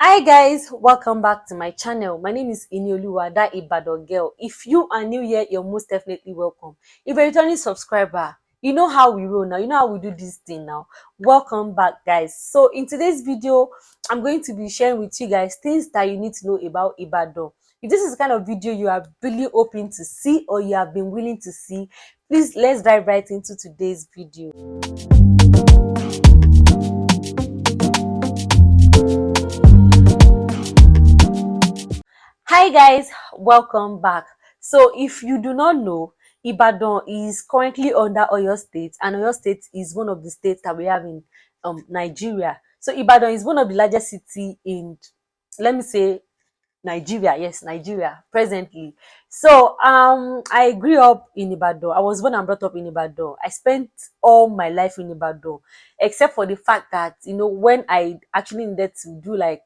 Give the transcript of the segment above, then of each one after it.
Hi guys, welcome back to my channel. My name is Inioluwa, that Ibadan girl. If you are new here, you're most definitely welcome. If you're a returning subscriber, you know how we roll now. You know how we do this thing now. Welcome back, guys. So in today's video, I'm going to be sharing with you guys things that you need to know about Ibadan. If this is the kind of video you are really hoping to see or you have been willing to see, please let's dive right into today's video. Hi guys, welcome back. So if you do not know, Ibadan is currently under Oyo State, and Oyo State is one of the states that we have in Nigeria. So Ibadan is one of the largest city in, let me say, Nigeria. Yes, Nigeria presently. So I grew up in Ibadan. I was born and brought up in Ibadan. I spent all my life in Ibadan, except for the fact that when I actually needed to do like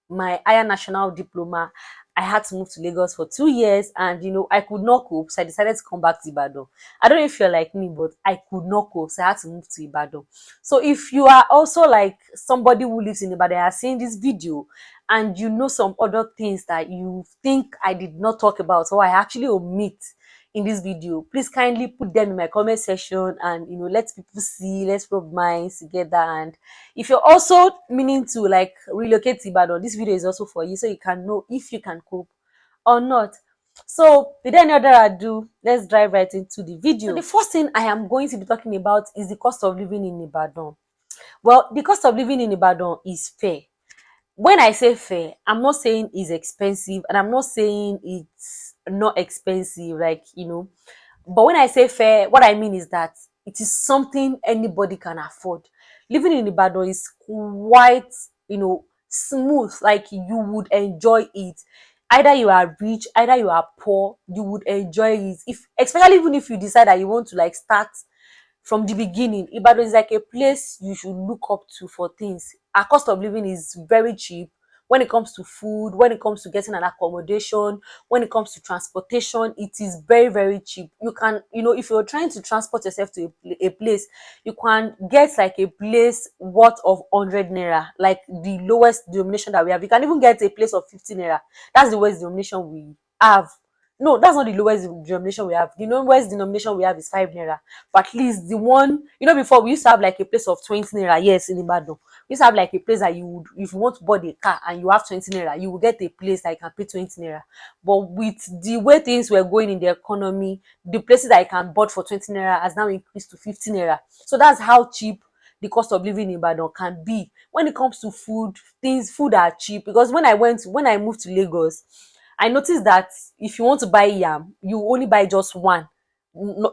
my higher national diploma, I had to move to Lagos for 2 years, and I could not cope, so I decided to come back to Ibadan. I don't know if you're like me, but I could not cope, so I had to move to Ibadan. So if you are also like somebody who lives in Ibadan, are seeing this video, and you know some other things that you think I did not talk about or I actually omit in this video, please kindly put them in my comment section, and let people see, let's rub minds together. And if you're also meaning to like relocate to Ibadan, this video is also for you, so you can know if you can cope or not. So without any other ado, let's dive right into the video. So the first thing I am going to be talking about is the cost of living in Ibadan. Well, the cost of living in Ibadan is fair. When I say fair, I'm not saying it's expensive, and I'm not saying it's not expensive, but when I say fair, what I mean is that it is something anybody can afford. Living in Ibadan is quite, smooth, like you would enjoy it. Either you are rich, either you are poor, you would enjoy it. If especially even if you decide that you want to like start from the beginning, Ibadan is like a place you should look up to for things. Our cost of living is very cheap when it comes to food, when it comes to getting an accommodation, when it comes to transportation. It is very, very cheap. You can, if you're trying to transport yourself to a place, you can get like a place worth of 100 naira, like the lowest denomination that we have. You can even get a place of 50 naira. That's the lowest denomination we have. No, that's not the lowest denomination we have. The lowest denomination we have is 5 naira. But at least the one, before we used to have like a place of 20 naira. Yes, in Ibadan. We used to have like a place that you would, if you want to buy a car and you have 20 naira, you will get a place that you can pay 20 naira. But with the way things were going in the economy, the places that I can bought for 20 naira has now increased to 50 naira. So that's how cheap the cost of living in Ibadan can be. When it comes to food, food are cheap. Because when I moved to Lagos, I noticed that if you want to buy yam, you only buy just one,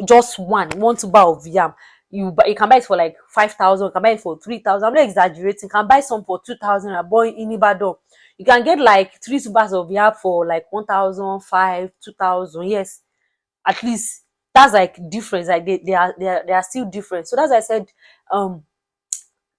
just one tuber of yam. You can buy it for like 5,000, you can buy it for 3,000. I'm not exaggerating. You can buy some for 2,000. But in Ibadan, you can get like three tubers of yam for like 1,000, 2,000. Yes, at least that's like difference. Like they are still different. So that's why I said um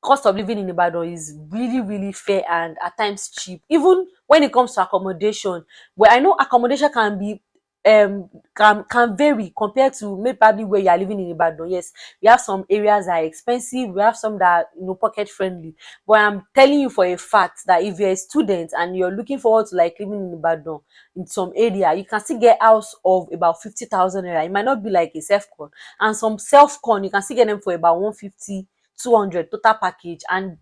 cost of living in Ibadan is really, really fair and at times cheap. Even when it comes to accommodation, where I know accommodation can be can vary compared to maybe probably where you are living in Ibadan. Yes, we have some areas that are expensive, we have some that are pocket friendly. But I'm telling you for a fact that if you're a student and you're looking forward to like living in Ibadan in some area, you can still get house of about 50,000 naira. It might not be like a self-con, and some self-con you can still get them for about 150, 200 total package. And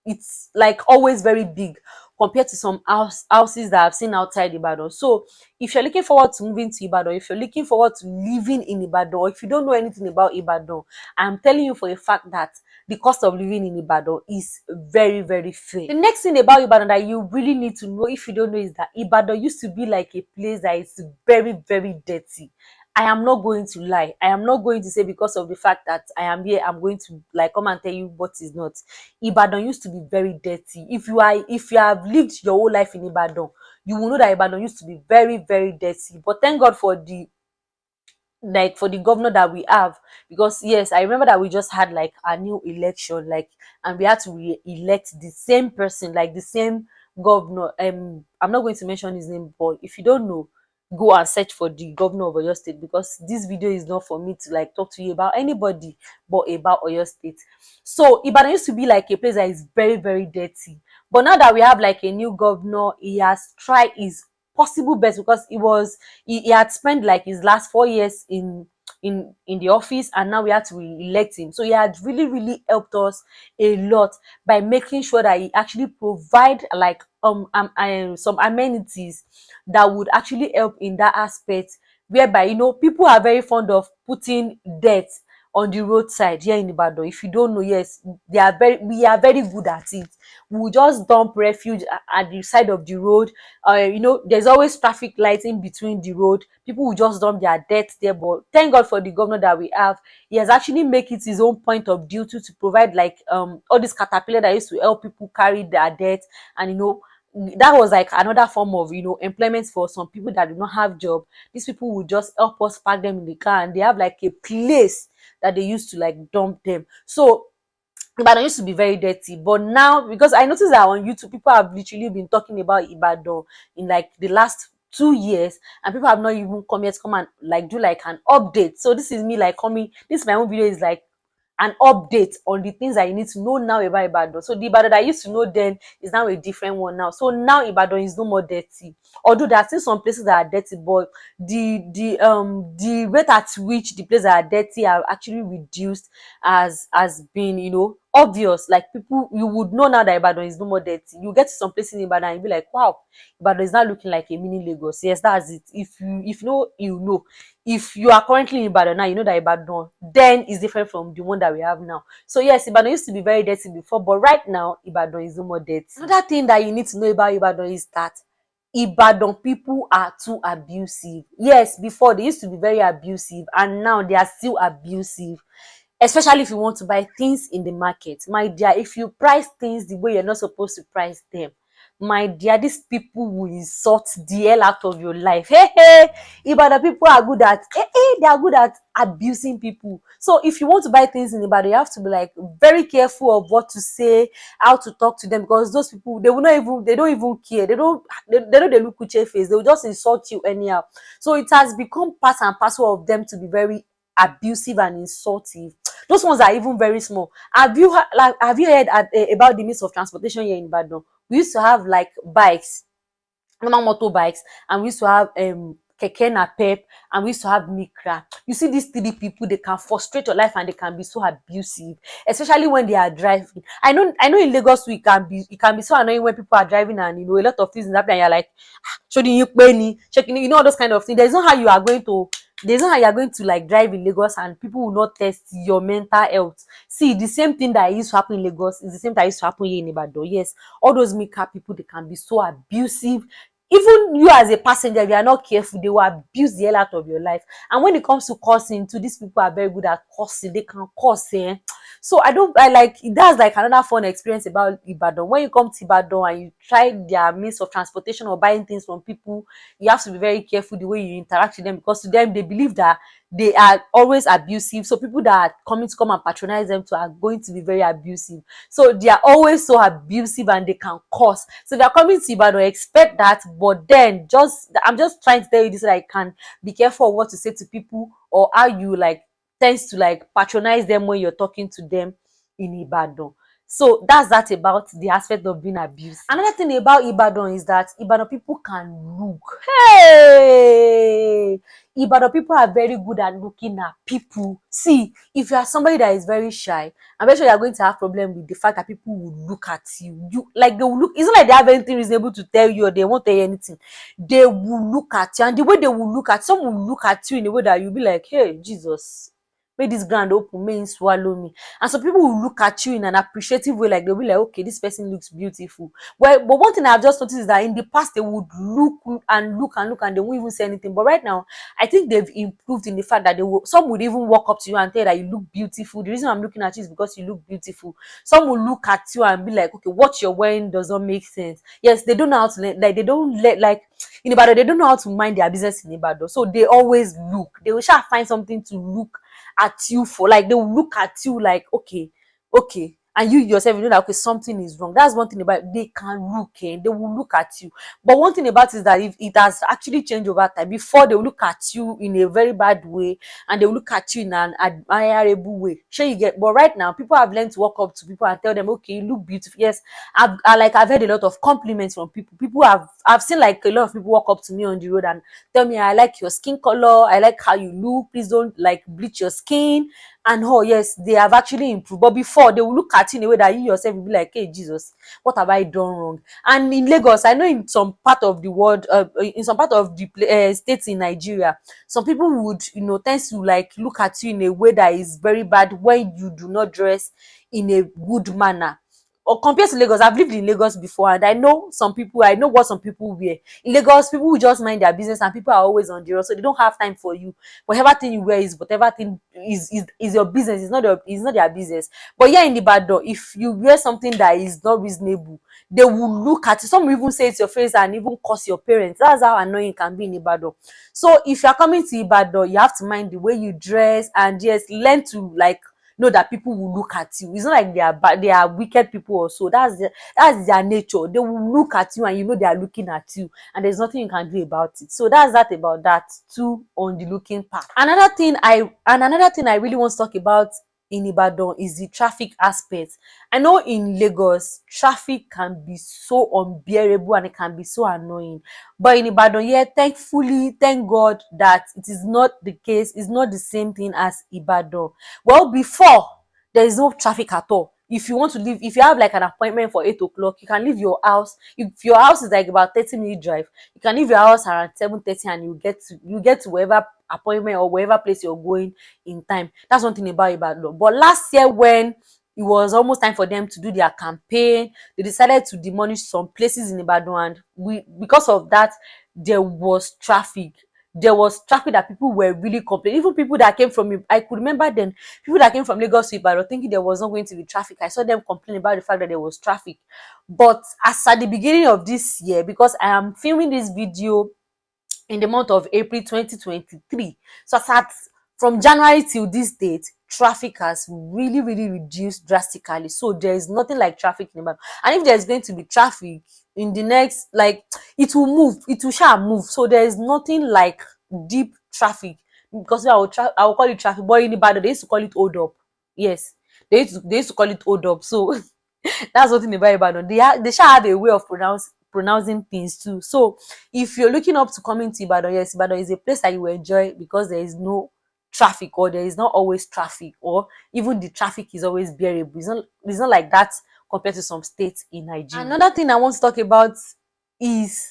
it's like always very big compared to some houses that I've seen outside Ibadan. So if you're looking forward to moving to Ibadan, if you're looking forward to living in Ibadan, or if you don't know anything about Ibadan, I'm telling you for a fact that the cost of living in Ibadan is very, very fair. The next thing about Ibadan that you really need to know, if you don't know, is that Ibadan used to be like a place that is very, very dirty. I am not going to lie. I am not going to say because of the fact that I am here, I'm going to like come and tell you what is not. Ibadan used to be very dirty. If you have lived your whole life in Ibadan, you will know that Ibadan used to be very, very dirty. But thank God for the governor that we have. Because yes, I remember that we just had like a new election, like, and we had to re-elect the same person, like the same governor. I'm not going to mention his name, but if you don't know, go and search for the governor of Oyo State, because this video is not for me to like talk to you about anybody but about Oyo State. So Ibadan used to be like a place that is very, very dirty. But now that we have like a new governor, he has tried his possible best, because he had spent like his last 4 years in the office, and now we had to re-elect him. So he had really really helped us a lot by making sure that he actually provide like some amenities that would actually help in that aspect, whereby people are very fond of putting dirt on the roadside here in Ibadan. If you don't know, yes, we are very good at it. We will just dump refuge at the side of the road. There's always traffic lights in between the road. People will just dump their dirt there. But thank God for the governor that we have. He has actually make it his own point of duty to provide like all this caterpillar that used to help people carry their dirt. And that was like another form of employment for some people that do not have job. These people would just help us park them in the car, and they have like a place that they used to like dump them. So Ibadan used to be very dirty, but now, because I noticed that on YouTube, people have literally been talking about Ibadan in like the last 2 years, and people have not even come here to come and like do like an update. So this is me like coming. This my own video is like an update on the things that you need to know now about Ibadan. So the Ibadan that I used to know then is now a different one now. So now Ibadan is no more dirty. Although there are still some places that are dirty, but the rate at which the places that are dirty are actually reduced has been obvious. Like, people, you would know now that Ibadan is no more dirty. You get to some places in Ibadan and you be like, wow, Ibadan is now looking like a mini Lagos. Yes, that's it. If you know, you know. If you are currently in Ibadan now, you know that Ibadan then is different from the one that we have now. So yes, Ibadan used to be very dirty before, but right now Ibadan is no more dirty. Another thing that you need to know about Ibadan is that Ibadan people are too abusive. Yes, before they used to be very abusive, and now they are still abusive. Especially if you want to buy things in the market. My dear, if you price things the way you're not supposed to price them, my dear, these people will insult the hell out of your life. Hey, hey, Ibadan people are good at, they are good at abusing people. So if you want to buy things in Ibadan, you have to be like very careful of what to say, how to talk to them, because those people, they don't even care. They know they look kuche face. They will just insult you anyhow. So it has become part and parcel of them to be very abusive and insultive. Those ones are even very small. Have you heard about the means of transportation here in Ibadan? We used to have like bikes, normal motorbikes, and we used to have keke napep, and we used to have mikra. You see these three people, they can frustrate your life and they can be so abusive, especially when they are driving. I know in Lagos it can be so annoying when people are driving, and a lot of things happen and you're like, shouldn't you pay me? Checking, all those kind of things. There's no how you are going to like drive in Lagos and people will not test your mental health. See, the same thing that used to happen in Lagos is the same that used to happen here in Ibadan. Yes, all those Mika people, they can be so abusive. Even you as a passenger, if you are not careful, they will abuse the hell out of your life. And when it comes to cursing too, these people are very good at cursing. They can curse, eh? So I like, that's like another fun experience about Ibadan. When you come to Ibadan and you try their means of transportation or buying things from people, you have to be very careful the way you interact with them, because to them they believe that they are always abusive. So people that are coming to come and patronize them too are going to be very abusive. So they are always so abusive and they can curse. So they are coming to Ibadan, expect that, but then I'm just trying to tell you this so that I can be careful of what to say to people, or how you like tends to like patronize them when you're talking to them in Ibadan. So that's that about the aspect of being abused. Another thing about Ibadan is that Ibadan people can look. Hey! Ibadan people are very good at looking at people. See, if you are somebody that is very shy, I'm very sure you are going to have problem with the fact that people will look at you. Like, they will look. It's not like they have anything reasonable to tell you or they won't tell you anything. They will look at you, and the way they will look at, some will look at you in a way that you'll be like, hey, Jesus, make this ground open, may it swallow me. And some people will look at you in an appreciative way, like they'll be like, okay, this person looks beautiful. Well, but one thing I've just noticed is that in the past they would look and look and look and they won't even say anything. But right now, I think they've improved in the fact that some would even walk up to you and tell you that you look beautiful. The reason I'm looking at you is because you look beautiful. Some will look at you and be like, okay, what you're wearing does not make sense. Yes, they don't know how to like, they don't let, like, in Ibadan, they don't know how to mind their business in Ibadan. So they always look. They will try to find something to look at you for. Like, they will look at you like, okay, and you yourself you know that okay something is wrong. That's one thing about it. They can look, they will look at you. But one thing about it is that if it has actually changed over time, before they will look at you in a very bad way, and they will look at you in an admirable way. Sure you get, but right now people have learned to walk up to people and tell them, okay, you look beautiful. Yes, I've heard a lot of compliments from people. People have I've seen like a lot of people walk up to me on the road and tell me, I like your skin color, I like how you look, please don't like bleach your skin. And oh yes, they have actually improved. But before, they will look at you in a way that you yourself will be like, hey Jesus, what have I done wrong? And in Lagos, I know in some part of the world, in some part of the states in Nigeria, some people would tend to like look at you in a way that is very bad when you do not dress in a good manner. Or compared to Lagos, I've lived in Lagos before, and I know what some people wear. In Lagos, people will just mind their business, and people are always on the road, so they don't have time for you. Whatever thing you wear is whatever thing is your business. It's not their business. But here in Ibadan, if you wear something that is not reasonable, they will look at you. Some will even say it's your face and even curse your parents. That's how annoying it can be in Ibadan. So if you're coming to Ibadan, you have to mind the way you dress, and yes, learn to like know that people will look at you. It's not like they are bad, they are wicked people or so. That's their nature. They will look at you and you know they are looking at you, and there's nothing you can do about it. So that's that about that too on the looking part. Another thing I really want to talk about in Ibadan is the traffic aspect. I know in Lagos, traffic can be so unbearable and it can be so annoying. But in Ibadan, yeah, thankfully, thank God that it is not the case. It's not the same thing as Ibadan. Well, before, there is no traffic at all. If you want to leave, if you have like an appointment for 8 o'clock, you can leave your house. If your house is like about 30-minute drive, you can leave your house around 7:30 and you get to wherever appointment or wherever place you're going in time. That's one thing about Ibadan. But last year, when it was almost time for them to do their campaign, they decided to demolish some places in Ibadan, and because of that, there was traffic. There was traffic that people were really complaining. Even people that came from, I could remember then, people that came from Lagos to Ibadan thinking there was not going to be traffic. I saw them complain about the fact that there was traffic. But as at the beginning of this year, because I am filming this video in the month of April 2023. So as at from January till this date, traffic has really, really reduced drastically. So there is nothing like traffic in Ibadan. And if there's going to be traffic in the next, like, it will move, it will shall move. So there is nothing like deep traffic, because I will call it traffic. But in Ibadan, they used to call it hold up. Yes, they used to call it hold up. So that's what in Ibadan. They shall have a way of pronouncing things too. So if you're looking up to coming to Ibadan, yes, Ibadan is a place that you will enjoy because there is no traffic, or there is not always traffic, or even the traffic is always bearable. It's not like that compared to some states in Nigeria. Another thing I want to talk about is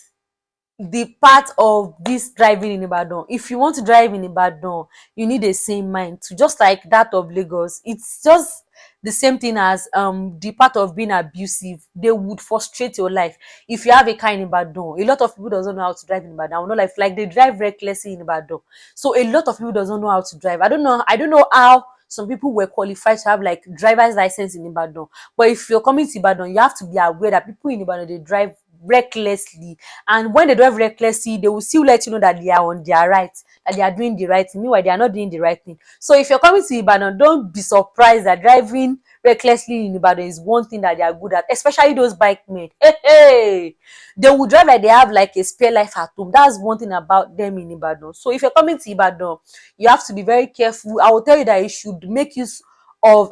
the part of this driving in Ibadan. If you want to drive in Ibadan, you need a sane mind to, just like that of Lagos. It's just the same thing as the part of being abusive. They would frustrate your life. If you have a car in Ibadan, a lot of people doesn't know how to drive in Ibadan. Not like they drive recklessly in Ibadan. So a lot of people doesn't know how to drive. I don't know how some people were qualified to have like driver's license in Ibadan. But if you're coming to Ibadan, you have to be aware that people in Ibadan, they drive recklessly. And when they drive recklessly, they will still let you know that they are on their right, that they are doing the right thing. Meanwhile, they are not doing the right thing. So if you're coming to Ibadan, don't be surprised that driving recklessly in Ibadan is one thing that they are good at, especially those bike men. Hey, they will drive like they have like a spare life at home. That's one thing about them in Ibadan. So if you're coming to Ibadan, you have to be very careful. I will tell you that you should make use of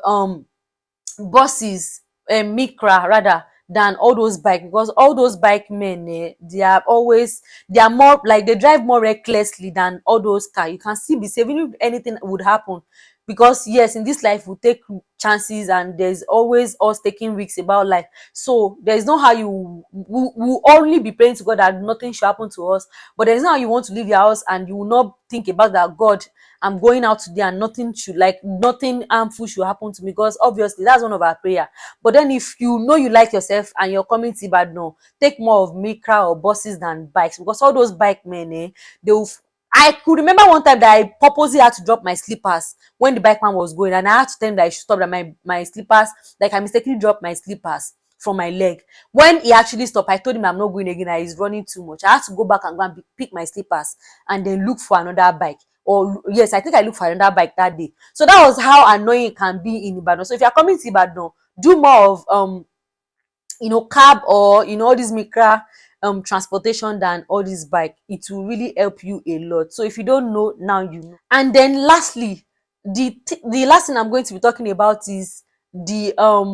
buses, Micra rather, than all those bike, because all those bike men, they are more like, they drive more recklessly than all those car. You can still be safe even if anything would happen, because yes, in this life we take chances, and there's always us taking risks about life. So there's no how you will only be praying to God that nothing should happen to us, but there's no how you want to leave your house and you will not think about that, God, I'm going out today and nothing harmful should happen to me, because obviously that's one of our prayer. But then if you know you like yourself and you're coming to Ibadan, take more of Micra or buses than bikes, because all those bike men, they will. I could remember one time that I purposely had to drop my slippers when the bike man was going, and I had to tell him that I should stop, that my slippers, like I mistakenly dropped my slippers from my leg. When he actually stopped, I told him I'm not going again, that he's running too much. I had to go back and go and pick my slippers and then look for another bike. Or yes, I think I looked for another bike that day. So that was how annoying it can be in Ibadan. So if you're coming to Ibadan, do more of cab, or all this micra transportation than all this bike. It will really help you a lot. So if you don't know, now you know. And then lastly, the last thing I'm going to be talking about is the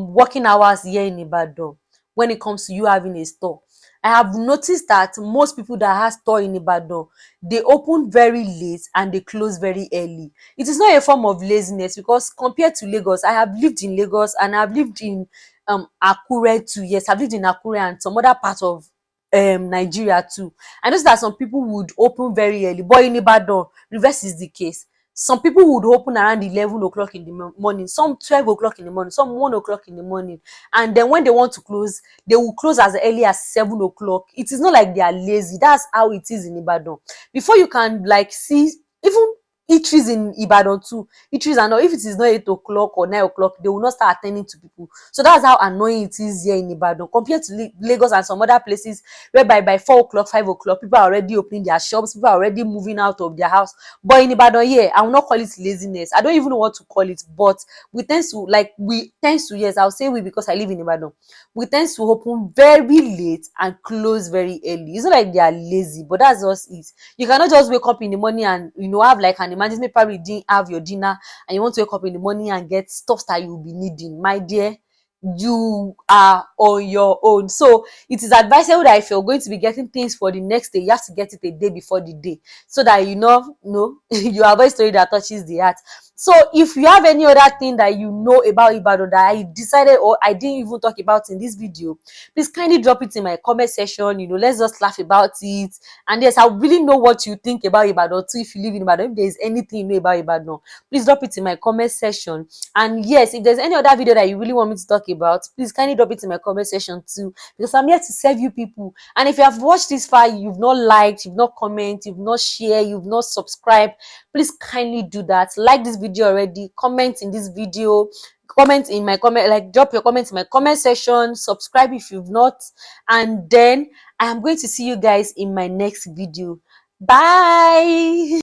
working hours here in Ibadan when it comes to you having a store. I have noticed that most people that have store in Ibadan, they open very late and they close very early. It is not a form of laziness, because compared to Lagos, I have lived in Lagos and I've lived in Akure too. Yes, I've lived in Akure and some other part of Nigeria too. I know that some people would open very early, but in Ibadan, reverse is the case. Some people would open around 11 o'clock in the morning, some 12 o'clock in the morning, some 1 o'clock in the morning. And then when they want to close, they will close as early as 7 o'clock. It is not like they are lazy. That's how it is in Ibadan. Before you can like see, even eateries in Ibadan too, eateries are not, if it is not 8 o'clock or 9 o'clock, they will not start attending to people. So that's how annoying it is here in Ibadan compared to Lagos and some other places, whereby by 4 o'clock, 5 o'clock, people are already opening their shops, people are already moving out of their house. But in Ibadan here, I will not call it laziness. I don't even know what to call it, but we tend to, yes, I'll say we, because I live in Ibadan. We tend to open very late and close very early. It's not like they are lazy, but that's just it. You cannot just wake up in the morning and have like an emergency, probably didn't have your dinner, and you want to wake up in the morning and get stuff that you will be needing. My dear, you are on your own. So it is advisable that if you're going to be getting things for the next day, you have to get it a day before the day, so that you avoid story that touches the heart. So if you have any other thing that you know about Ibadan that I decided or I didn't even talk about in this video, please kindly drop it in my comment section. Let's just laugh about it. And yes, I really know what you think about Ibadan too. If you live in Ibadan, if there's anything you know about Ibadan, please drop it in my comment section. And yes, if there's any other video that you really want me to talk about, please kindly drop it in my comment section too, because I'm here to serve you people. And if you have watched this far, you've not liked, you've not comment, you've not share, you've not subscribed, please kindly do that. Like this video already, comment in this video, comment in my comment, like drop your comments in my comment section, subscribe if you've not, and then I am going to see you guys in my next video. Bye.